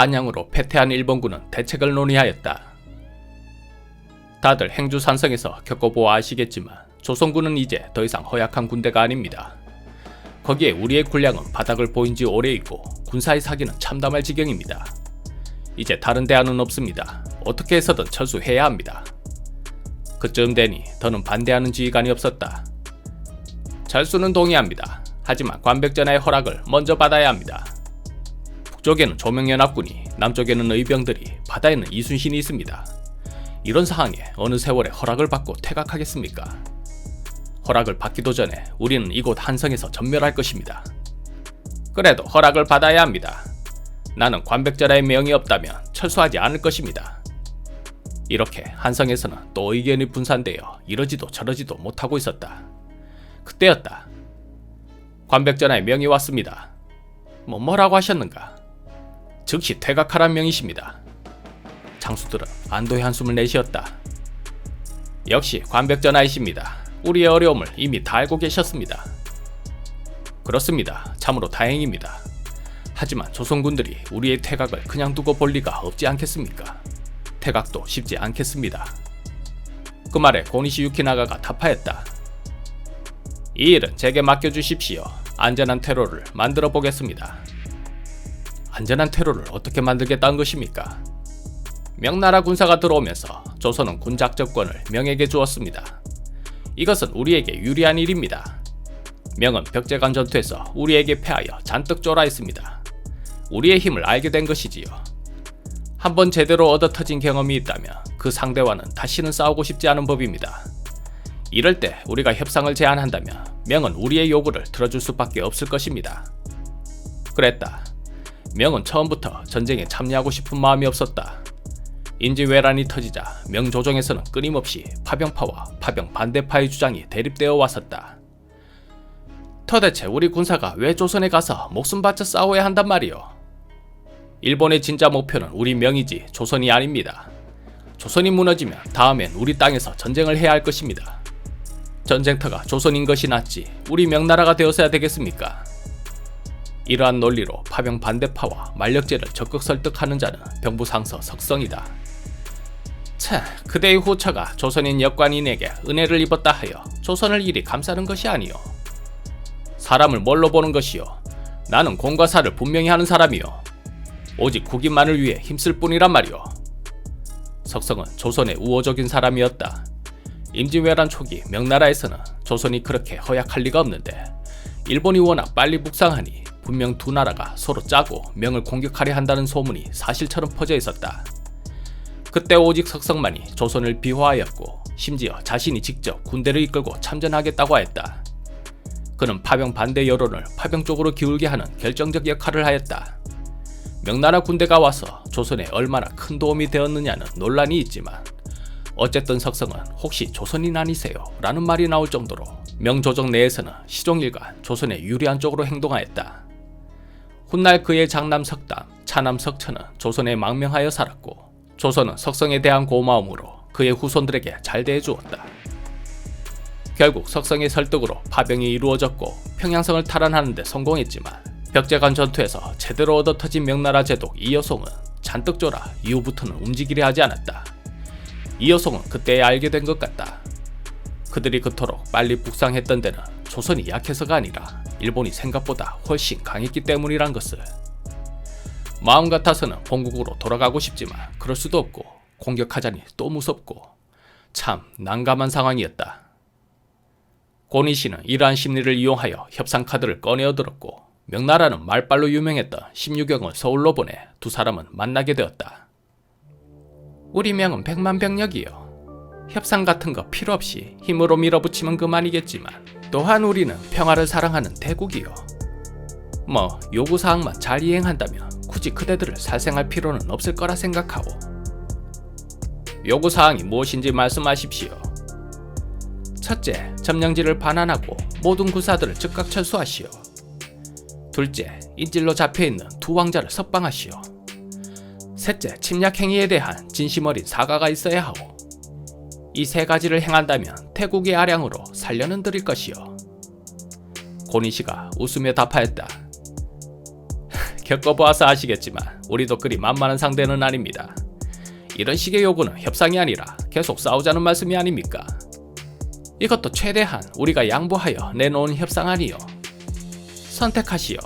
한양으로 패퇴한 일본군은 대책을 논의하였다. 다들 행주산성에서 겪어보아 아시겠지만 조선군은 이제 더 이상 허약한 군대가 아닙니다. 거기에 우리의 군량은 바닥을 보인 지 오래이고 군사의 사기는 참담할 지경입니다. 이제 다른 대안은 없습니다. 어떻게 해서든 철수해야 합니다. 그쯤 되니 더는 반대하는 지휘관이 없었다. 철수는 동의합니다. 하지만 관백전하의 허락을 먼저 받아야 합니다. 북쪽에는 조명연합군이, 남쪽에는 의병들이, 바다에는 이순신이 있습니다. 이런 상황에 어느 세월에 허락을 받고 퇴각하겠습니까? 허락을 받기도 전에 우리는 이곳 한성에서 전멸할 것입니다. 그래도 허락을 받아야 합니다. 나는 관백전하의 명이 없다면 철수하지 않을 것입니다. 이렇게 한성에서는 또 의견이 분산되어 이러지도 저러지도 못하고 있었다. 그때였다. 관백전하의 명이 왔습니다. 뭐라고 하셨는가? 즉시 퇴각하란 명이십니다. 장수들은 안도의 한숨을 내쉬었다. 역시 관백전하이십니다. 우리의 어려움을 이미 다 알고 계셨습니다. 그렇습니다. 참으로 다행입니다. 하지만 조선군들이 우리의 퇴각을 그냥 두고 볼 리가 없지 않겠습니까? 퇴각도 쉽지 않겠습니다. 그 말에 고니시 유키나가가 답하였다. 이 일은 제게 맡겨주십시오. 안전한 퇴로를 만들어 보겠습니다. 안전한 퇴로를 어떻게 만들겠다는 것입니까? 명나라 군사가 들어오면서 조선은 군작전권을 명에게 주었습니다. 이것은 우리에게 유리한 일입니다. 명은 벽제간 전투에서 우리에게 패하여 잔뜩 쫄아 있습니다. 우리의 힘을 알게 된 것이지요. 한번 제대로 얻어터진 경험이 있다면 그 상대와는 다시는 싸우고 싶지 않은 법입니다. 이럴 때 우리가 협상을 제안한다면 명은 우리의 요구를 들어줄 수밖에 없을 것입니다. 그랬다. 명은 처음부터 전쟁에 참여하고 싶은 마음이 없었다. 임진왜란이 터지자 명조정에서는 끊임없이 파병파와 파병 반대파의 주장이 대립되어 왔었다. 도대체 우리 군사가 왜 조선에 가서 목숨 바쳐 싸워야 한단 말이오? 일본의 진짜 목표는 우리 명이지 조선이 아닙니다. 조선이 무너지면 다음엔 우리 땅에서 전쟁을 해야 할 것입니다. 전쟁터가 조선인 것이 낫지 우리 명나라가 되었어야 되겠습니까? 이러한 논리로 파병 반대파와 만력제를 적극 설득하는 자는 병부상서 석성이다. 차, 그대의 후처가 조선인 역관인에게 은혜를 입었다 하여 조선을 이리 감싸는 것이 아니오. 사람을 뭘로 보는 것이오? 나는 공과 사를 분명히 하는 사람이오. 오직 국인만을 위해 힘쓸 뿐이란 말이오. 석성은 조선의 우호적인 사람이었다. 임진왜란 초기 명나라에서는 조선이 그렇게 허약할 리가 없는데 일본이 워낙 빨리 북상하니 분명 두 나라가 서로 짜고 명을 공격하려 한다는 소문이 사실처럼 퍼져 있었다. 그때 오직 석성만이 조선을 비호하였고 심지어 자신이 직접 군대를 이끌고 참전하겠다고 하였다. 그는 파병 반대 여론을 파병 쪽으로 기울게 하는 결정적 역할을 하였다. 명나라 군대가 와서 조선에 얼마나 큰 도움이 되었느냐는 논란이 있지만 어쨌든 석성은 혹시 조선인 아니세요? 라는 말이 나올 정도로 명조정 내에서는 시종일관 조선에 유리한 쪽으로 행동하였다. 훗날 그의 장남 석담, 차남 석천은 조선에 망명하여 살았고 조선은 석성에 대한 고마움으로 그의 후손들에게 잘 대해주었다. 결국 석성의 설득으로 파병이 이루어졌고 평양성을 탈환하는 데 성공했지만 벽제간 전투에서 제대로 얻어터진 명나라 제독 이여송은 잔뜩 쫄아 이후부터는 움직이려 하지 않았다. 이여송은 그때에 알게 된 것 같다. 그들이 그토록 빨리 북상했던 데는 조선이 약해서가 아니라 일본이 생각보다 훨씬 강했기 때문이란 것을. 마음 같아서는 본국으로 돌아가고 싶지만 그럴 수도 없고 공격하자니 또 무섭고 참 난감한 상황이었다. 고니시는 이러한 심리를 이용하여 협상 카드를 꺼내어들었고 명나라는 말빨로 유명했던 16경을 서울로 보내 두 사람은 만나게 되었다. 우리 명은 100만 병력이요. 협상 같은 거 필요 없이 힘으로 밀어붙이면 그만이겠지만 또한 우리는 평화를 사랑하는 대국이요. 뭐 요구사항만 잘 이행한다면 굳이 그대들을 살생할 필요는 없을 거라 생각하오. 요구사항이 무엇인지 말씀하십시오. 첫째, 점령지를 반환하고 모든 군사들을 즉각 철수하시오. 둘째, 인질로 잡혀있는 두 왕자를 석방하시오. 셋째, 침략 행위에 대한 진심 어린 사과가 있어야 하오. 이 세 가지를 행한다면 태국의 아량으로 살려는 드릴 것이오. 고니시가 웃으며 답하였다. 겪어보아서 아시겠지만 우리도 그리 만만한 상대는 아닙니다. 이런 식의 요구는 협상이 아니라 계속 싸우자는 말씀이 아닙니까? 이것도 최대한 우리가 양보하여 내놓은 협상안이요. 선택하시오.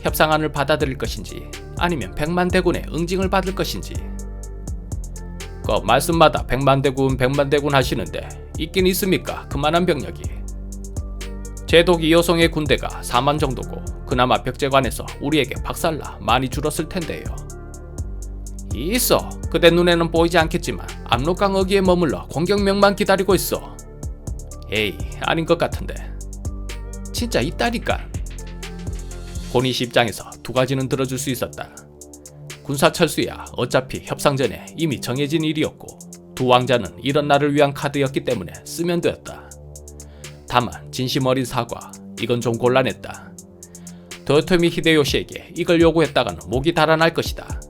협상안을 받아들일 것인지 아니면 백만대군의 응징을 받을 것인지. 그 말씀마다 백만대군 하시는데 있긴 있습니까? 그만한 병력이. 제독 이호성의 군대가 4만 정도고 그나마 벽제관에서 우리에게 박살나 많이 줄었을 텐데요. 있어. 그대 눈에는 보이지 않겠지만 압록강 어귀에 머물러 공격명만 기다리고 있어. 에이, 아닌 것 같은데. 진짜 있다니까. 고니시 입장에서 두 가지는 들어줄 수 있었다. 군사철수야 어차피 협상 전에 이미 정해진 일이었고 두 왕자는 이런 날을 위한 카드였기 때문에 쓰면 되었다. 다만 진심 어린 사과, 이건 좀 곤란했다. 도요토미 히데요시에게 이걸 요구했다가는 목이 달아날 것이다.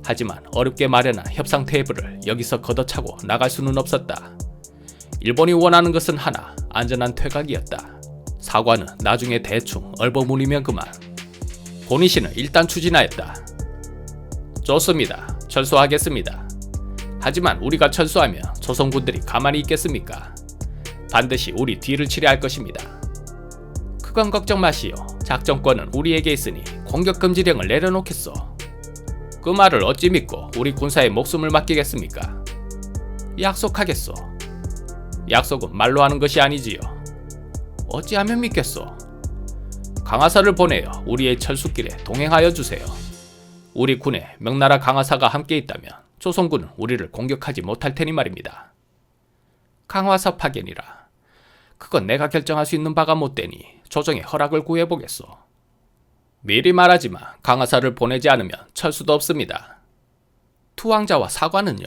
하지만 어렵게 마련한 협상 테이블을 여기서 걷어차고 나갈 수는 없었다. 일본이 원하는 것은 하나, 안전한 퇴각이었다. 사과는 나중에 대충 얼버무리면 그만. 고니시는 일단 추진하였다. 좋습니다. 철수하겠습니다. 하지만 우리가 철수하면 조선군들이 가만히 있겠습니까? 반드시 우리 뒤를 치려 할 것입니다. 그건 걱정 마시오. 작전권은 우리에게 있으니 공격금지령을 내려놓겠소. 그 말을 어찌 믿고 우리 군사의 목숨을 맡기겠습니까? 약속하겠소. 약속은 말로 하는 것이 아니지요. 어찌하면 믿겠소? 강하사를 보내어 우리의 철수길에 동행하여 주세요. 우리 군에 명나라 강하사가 함께 있다면 조선군은 우리를 공격하지 못할 테니 말입니다. 강화사 파견이라. 그건 내가 결정할 수 있는 바가 못 되니 조정의 허락을 구해보겠소. 미리 말하지만 강하사를 보내지 않으면 철수도 없습니다. 두 왕자와 사관은요?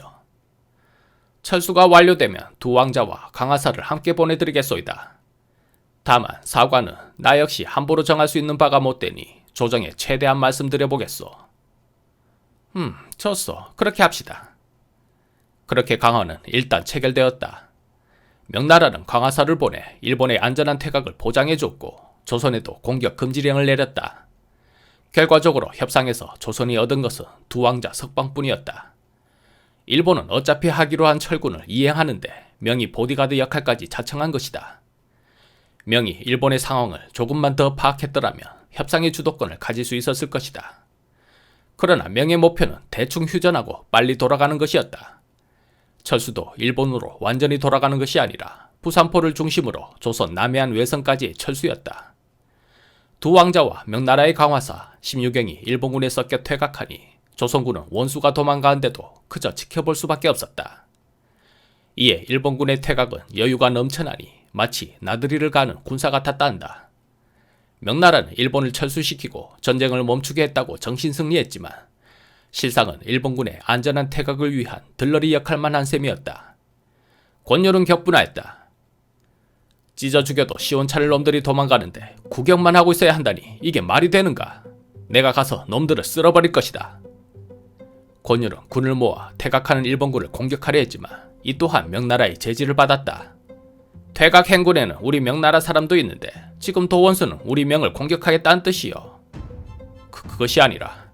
철수가 완료되면 두 왕자와 강하사를 함께 보내드리겠소이다. 다만 사관은 나 역시 함부로 정할 수 있는 바가 못 되니 조정에 최대한 말씀드려보겠소. 좋소. 그렇게 합시다. 그렇게 강화는 일단 체결되었다. 명나라는 강하사를 보내 일본의 안전한 퇴각을 보장해줬고 조선에도 공격 금지령을 내렸다. 결과적으로 협상에서 조선이 얻은 것은 두 왕자 석방뿐이었다. 일본은 어차피 하기로 한 철군을 이행하는데 명이 보디가드 역할까지 자청한 것이다. 명이 일본의 상황을 조금만 더 파악했더라면 협상의 주도권을 가질 수 있었을 것이다. 그러나 명의 목표는 대충 휴전하고 빨리 돌아가는 것이었다. 철수도 일본으로 완전히 돌아가는 것이 아니라 부산포를 중심으로 조선 남해안 외선까지의 철수였다. 두 왕자와 명나라의 강화사, 심유경이 일본군에 섞여 퇴각하니 조선군은 원수가 도망가는데도 그저 지켜볼 수밖에 없었다. 이에 일본군의 퇴각은 여유가 넘쳐나니 마치 나들이를 가는 군사 같았다 한다. 명나라는 일본을 철수시키고 전쟁을 멈추게 했다고 정신승리했지만 실상은 일본군의 안전한 퇴각을 위한 들러리 역할만 한 셈이었다. 권율은 격분하였다. 찢어 죽여도 시원찮을 놈들이 도망가는데 구경만 하고 있어야 한다니 이게 말이 되는가? 내가 가서 놈들을 쓸어버릴 것이다. 권율은 군을 모아 퇴각하는 일본군을 공격하려 했지만 이 또한 명나라의 제지를 받았다. 퇴각 행군에는 우리 명나라 사람도 있는데 지금 도원수는 우리 명을 공격하겠다는 뜻이요. 그것이 아니라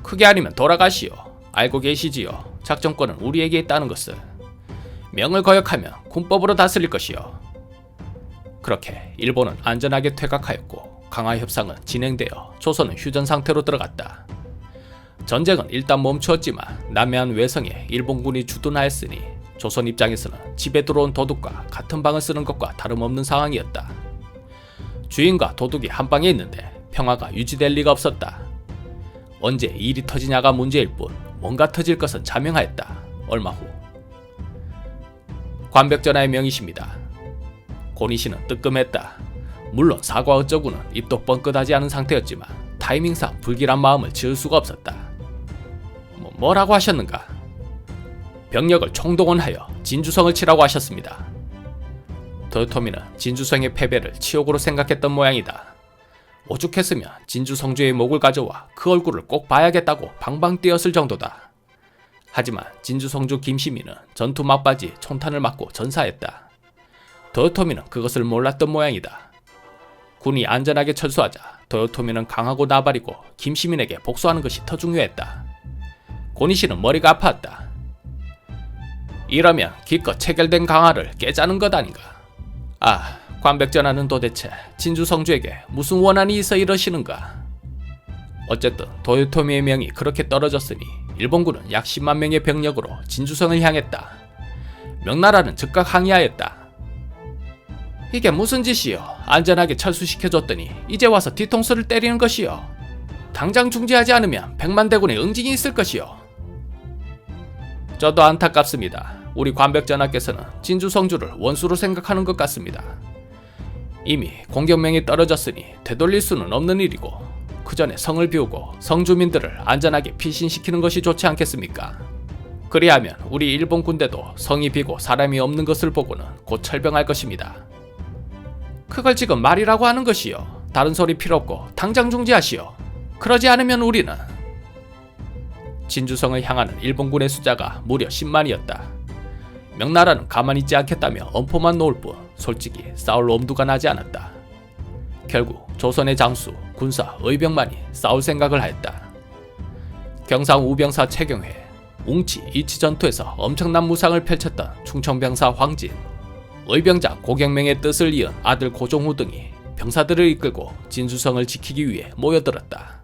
그게 아니면 돌아가시오. 알고 계시지요. 작전권은 우리에게 있다는 것을. 명을 거역하면 군법으로 다스릴 것이요. 그렇게 일본은 안전하게 퇴각하였고 강화 협상은 진행되어 조선은 휴전 상태로 들어갔다. 전쟁은 일단 멈추었지만 남해안 외성에 일본군이 주둔하였으니 조선 입장에서는 집에 들어온 도둑과 같은 방을 쓰는 것과 다름없는 상황이었다. 주인과 도둑이 한 방에 있는데 평화가 유지될 리가 없었다. 언제 일이 터지냐가 문제일 뿐 뭔가 터질 것은 자명하였다. 얼마 후 관백전하의 명이십니다. 고니시는 뜨끔했다. 물론 사과 어쩌구는 입도 뻥끗하지 않은 상태였지만 타이밍상 불길한 마음을 지을 수가 없었다. 뭐라고 하셨는가? 병력을 총동원하여 진주성을 치라고 하셨습니다. 도요토미는 진주성의 패배를 치욕으로 생각했던 모양이다. 오죽했으면 진주성주의 목을 가져와 그 얼굴을 꼭 봐야겠다고 방방 뛰었을 정도다. 하지만 진주성주 김시민은 전투 막바지 총탄을 맞고 전사했다. 도요토미는 그것을 몰랐던 모양이다. 군이 안전하게 철수하자 도요토미는 강하고 나발이고 김시민에게 복수하는 것이 더 중요했다. 고니시는 머리가 아팠다. 이러면 기껏 체결된 강화를 깨자는 것 아닌가. 아, 관백전하는 도대체 진주성주에게 무슨 원한이 있어 이러시는가. 어쨌든 도요토미의 명이 그렇게 떨어졌으니 일본군은 약 10만 명의 병력으로 진주성을 향했다. 명나라는 즉각 항의하였다. 이게 무슨 짓이요? 안전하게 철수시켜줬더니 이제 와서 뒤통수를 때리는 것이요. 당장 중지하지 않으면 100만 대군의 응징이 있을 것이요. 저도 안타깝습니다. 우리 관백전하께서는 진주성주를 원수로 생각하는 것 같습니다. 이미 공격명이 떨어졌으니 되돌릴 수는 없는 일이고 그 전에 성을 비우고 성주민들을 안전하게 피신시키는 것이 좋지 않겠습니까? 그리하면 우리 일본 군대도 성이 비고 사람이 없는 것을 보고는 곧 철병할 것입니다. 그걸 지금 말이라고 하는 것이요. 다른 소리 필요 없고 당장 중지하시오. 그러지 않으면 우리는... 진주성을 향하는 일본군의 숫자가 무려 10만이었다. 명나라는 가만히 있지 않겠다며 엄포만 놓을 뿐 솔직히 싸울 엄두가 나지 않았다. 결국 조선의 장수, 군사, 의병만이 싸울 생각을 하였다. 경상 우병사 최경회, 웅치 이치 전투에서 엄청난 무상을 펼쳤던 충청병사 황진, 의병장 고경명의 뜻을 이은 아들 고종후 등이 병사들을 이끌고 진주성을 지키기 위해 모여들었다.